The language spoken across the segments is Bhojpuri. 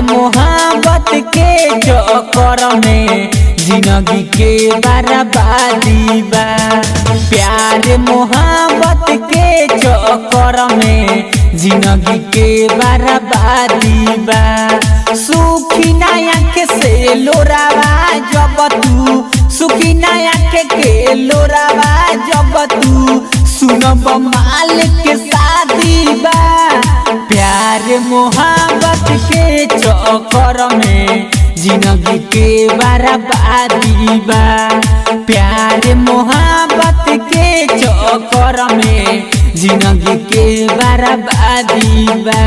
मोहब्बत के चक्कर में जिंदगी के बर्बादी बा। प्यार मोहब्बत के चक्कर में जिंदगी के बर्बादी बा। सुखी ना आँख से लोरावा जब तू, सुखी ना आँख के लोरावा जब तू सुनब माल के शादी बा। प्यार मोहब्बत के चक्कर में जिंदगी के बर्बादी बा। प्यार मोहब्बत के चक्कर में जिंदगी के बर्बादी बा।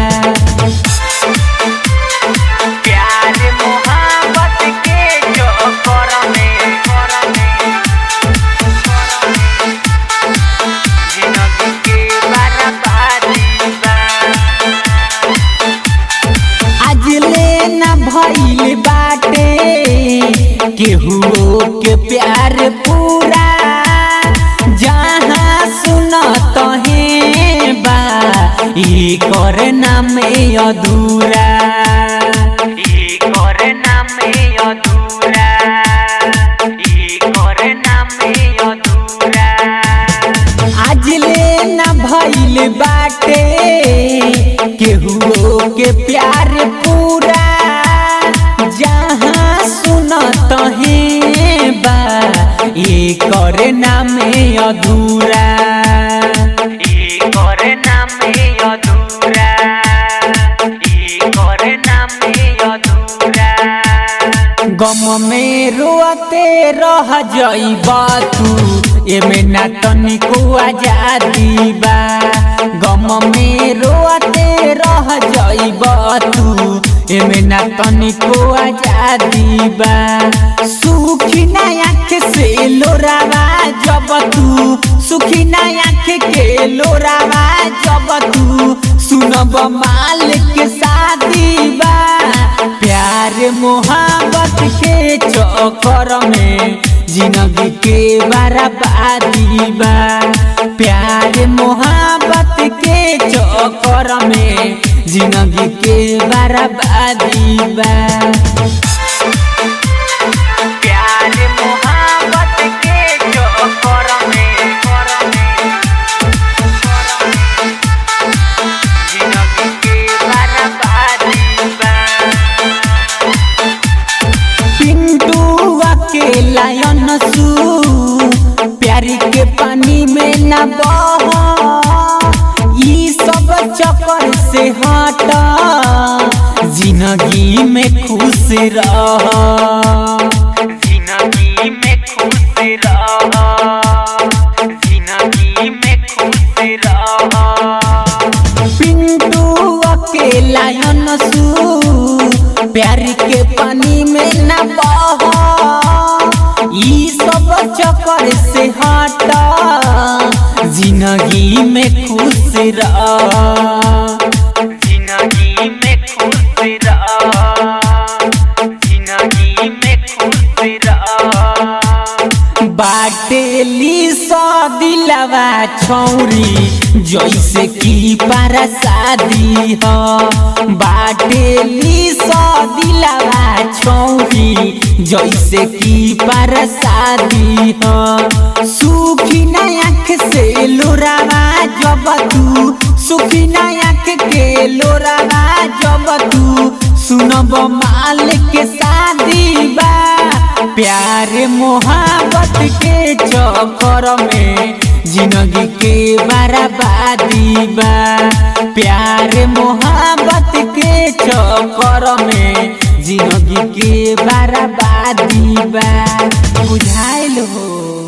प्यार मोहब्बत के चक्कर में जिंदगी के बर्बादी बा। आज लेना भइल बाटे केहू के प्यार पूरा, जहाँ सुनत है बा ई करे नाम अधूरा, ई करे नाम अधूरा, ई करे नाम अधूरा। आज लेना भइल बाटे केहू के प्यार पूरा, जहाँ सुनत है बा ये करे नाम अधूरा, ये करे नाम अधूरा, ये करे नाम अधूरा। गम में रोते रह जाइबा तू, एमे ना तनिको आजादी बा। गम में रोते रह जाइबा तू, एमे ना तनिको आजादी बा। सुखी ना आँख से लोरावा जब तू, सुखी ना आँख के लोरावा जब तू सुनब माल के शादी बा। प्यार मोहब्बत के चक्कर में जिंदगी के बर्बादी बा। प्यार मोहब्बत के चक्कर में जिंदगी के बर्बादी बा। प्यार मोहब्बत के चक्कर में जिंदगी के बर्बादी बा। पिंटू अकेला अनसू प्यार के पानी में न बह, ई सब चक्कर से हट, जिंदगी में खुश रह, जिंदगी में खुश रह, जिंदगी में खुश रह। पिंटू अकेला अनसू प्यार के पानी में न बह, ई सब चक्कर से हट, जिंदगी में खुश रह, जिंदगी में खुश रह, जिंदगी में खुश रह। बाटेली सा दिलवा छौरी जैसे की पारा शादी ह, बाटेली सा दिलवा छौरी जैसे की पारा शादी ह। सुखी ना आँख से लोरावा जब तू, सुखी ना आँख के लोरावा जब तू सुनब माल के शादी बा। प्यार मोहब्बत के चक्कर में जिंदगी के बर्बादी बा। प्यार मोहब्बत के चक्कर में जिंदगी के बर्बादी बा। बुझाइल हो।